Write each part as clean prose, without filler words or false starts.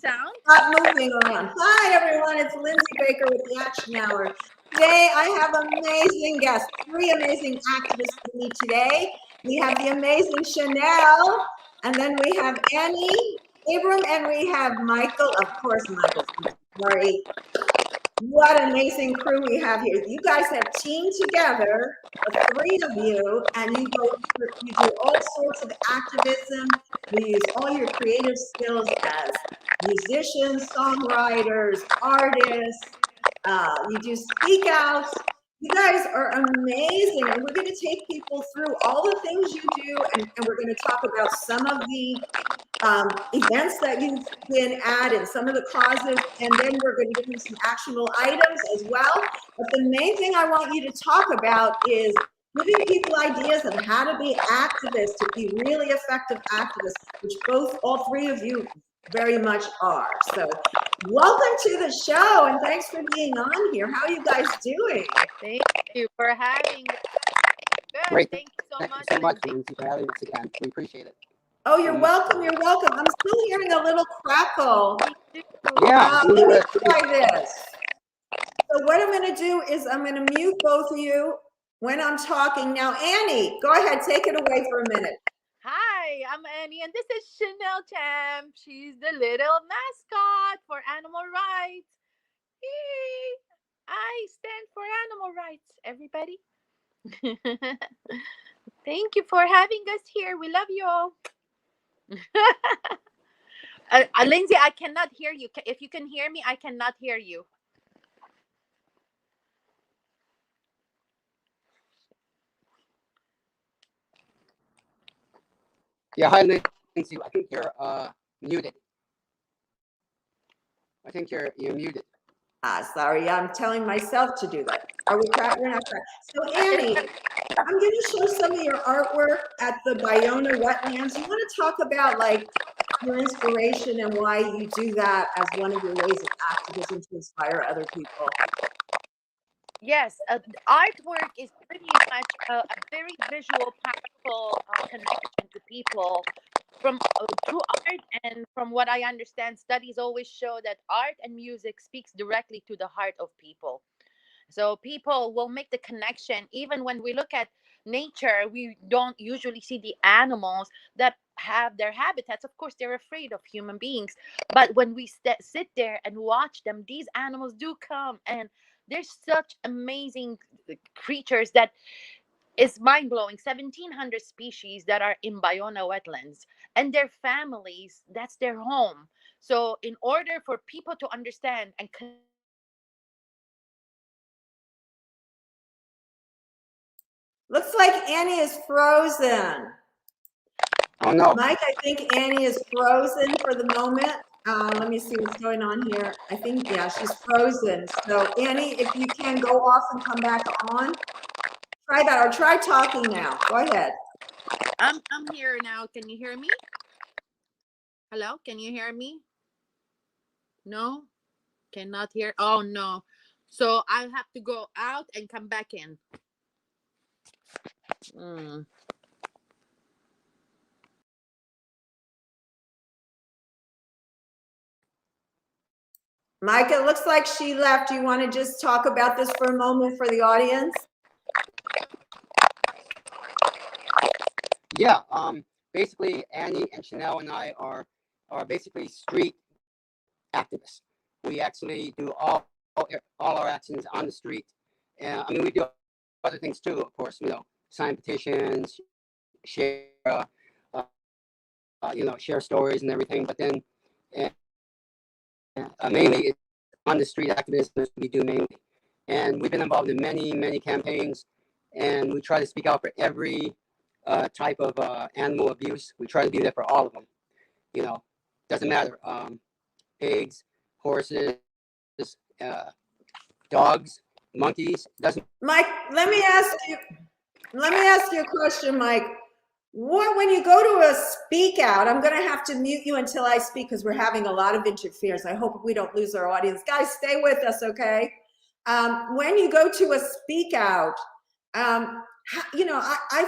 sound. Stop moving around. Hi, everyone. It's Lindsey Baker with the Action Hour. Today, I have amazing guests, 3 amazing activists with me today. We have the amazing Chanel, and then we have Annie, Abram, and we have Michael. Of course, Michael. Sorry. What an amazing crew we have here. You guys have teamed together, the 3 of you, and you do all sorts of activism. You use all your creative skills as musicians, songwriters, artists. You do speak outs. You guys are amazing. And we're going to take people through all the things you do, and we're going to talk about some of the events that you've been at and some of the causes, and then we're going to give you some actionable items as well. But the main thing I want you to talk about is giving people ideas of how to be activists, to be really effective activists, which all 3 of you very much are. So welcome to the show, and thanks for being on here. How are you guys doing? Thank you for having us. Good. Great. Thank you so much. Thank you so much, Lindsey, for having us again. We appreciate it. Oh, you're welcome. You're welcome. I'm still hearing a little crackle. Yeah. Let me try this. So what I'm going to do is I'm going to mute both of you when I'm talking. Now, Annie, go ahead. Take it away for a minute. Hi, I'm Annie, and this is Chanel Champ. She's the little mascot for animal rights. Yay! I stand for animal rights, everybody. Thank you for having us here. We love you all. Lindsay, I cannot hear you. If you can hear me, I cannot hear you. Yeah, hi, Lindsay. I think you're muted. I think you're muted. Sorry, I'm telling myself to do that. Are we cracked? We're not cracked. So Annie, I'm going to show some of your artwork at the Bayona wetlands. You want to talk about like your inspiration and why you do that as one of your ways of activism to inspire other people? Yes, artwork is pretty much a very visual, powerful connection to people from through art. And from what I understand, studies always show that art and music speaks directly to the heart of people. So people will make the connection. Even when we look at nature, we don't usually see the animals that have their habitats. Of course, they're afraid of human beings. But when we sit there and watch them, these animals do come, and there's such amazing creatures that is mind-blowing. 1,700 species that are in Bayona wetlands, and their families, that's their home. So in order for people to understand and Looks like Annie is frozen. Oh, no. Mike, I think Annie is frozen for the moment. Let me see what's going on here. I think, yeah, she's frozen. So Annie, if you can go off and come back on, try that, or try talking now. Go ahead. I'm here now. Can you hear me? Hello? Can you hear me? No? Cannot hear. Oh, no. So I'll have to go out and come back in. Mike, it looks like she left. You want to just talk about this for a moment for the audience? Yeah. Basically, Annie and Chanel and I are basically street activists. We actually do all our actions on the street. And I mean, we do other things too, of course. Sign petitions, share, share stories and everything. But then, mainly it's on the street activism we do mainly. And we've been involved in many campaigns, and we try to speak out for every type of animal abuse. We try to be there for all of them. Doesn't matter. Pigs, horses, dogs, monkeys. Doesn't. Mike, let me ask you a question, Mike. When you go to a speak out, I'm going to have to mute you until I speak because we're having a lot of interference. I hope we don't lose our audience. Guys, stay with us, okay? When you go to a speak out, I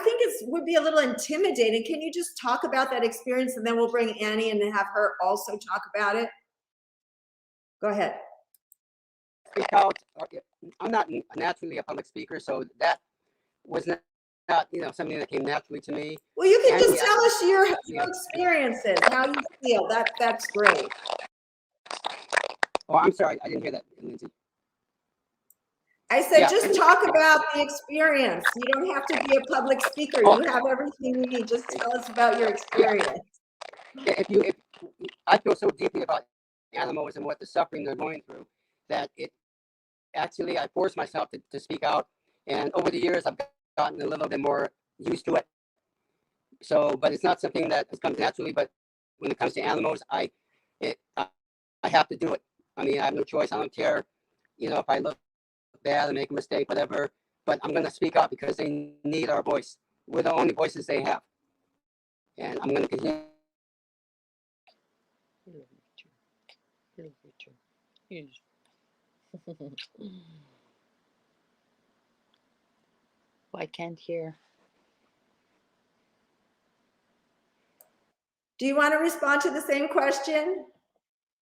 think it would be a little intimidating. Can you just talk about that experience, and then we'll bring Annie and have her also talk about it? Go ahead. Speak out. I'm not naturally a public speaker, so that was not something that came naturally to me. Well, you can And just tell us your experiences, how you feel. That's great. Oh, I'm sorry, I didn't hear that, Lindsay. I said, just talk about the experience. You don't have to be a public speaker. You have everything you need. Just tell us about your experience. If I feel so deeply about animals and what the suffering they're going through that I force myself to speak out. And over the years, I've gotten a little bit more used to it. So, but it's not something that comes naturally. But when it comes to animals, I have to do it. I mean, I have no choice. I don't care, if I look bad and make a mistake, whatever. But I'm going to speak up because they need our voice. We're the only voices they have, and I'm going to continue. I can't hear. Do you want to respond to the same question?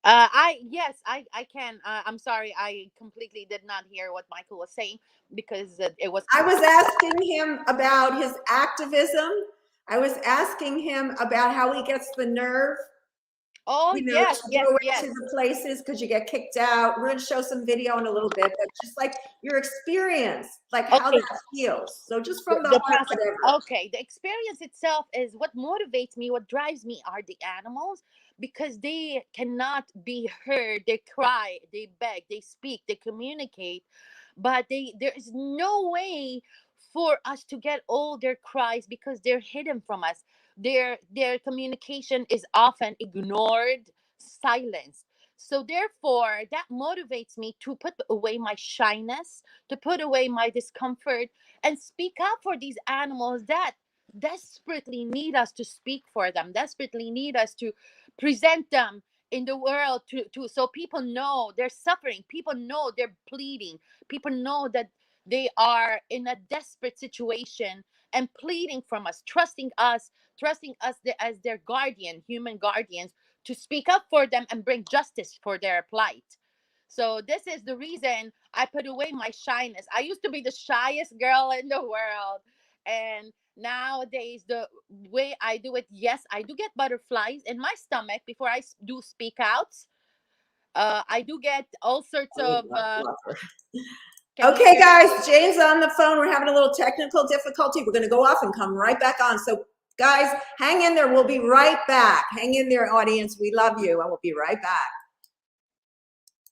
Yes, I can. I'm sorry, I completely did not hear what Michael was saying because it was. I was asking him about his activism. I was asking him about how he gets the nerve. Oh, yes, to yes, go yes. into the places because you get kicked out. We're going to show some video in a little bit, but just like your experience, like how that feels. So just from the heart, whatever. Okay, the experience itself is what motivates me, what drives me are the animals, because they cannot be heard. They cry, they beg, they speak, they communicate, but there is no way for us to get all their cries because they're hidden from us. Their communication is often ignored, silenced. So therefore, that motivates me to put away my shyness, to put away my discomfort, and speak up for these animals that desperately need us to speak for them, desperately need us to present them in the world so people know they're suffering, people know they're pleading, people know that they are in a desperate situation and pleading from us, trusting us as their guardian, human guardians, to speak up for them and bring justice for their plight. So this is the reason I put away my shyness. I used to be the shyest girl in the world, and nowadays the way I do it, yes, I do get butterflies in my stomach before I do speak out. I do get all sorts of okay, guys, Jane's on the phone. We're having a little technical difficulty. We're going to go off and come right back on. So guys, hang in there. We'll be right back. Hang in there, audience. We love you, and we'll be right back.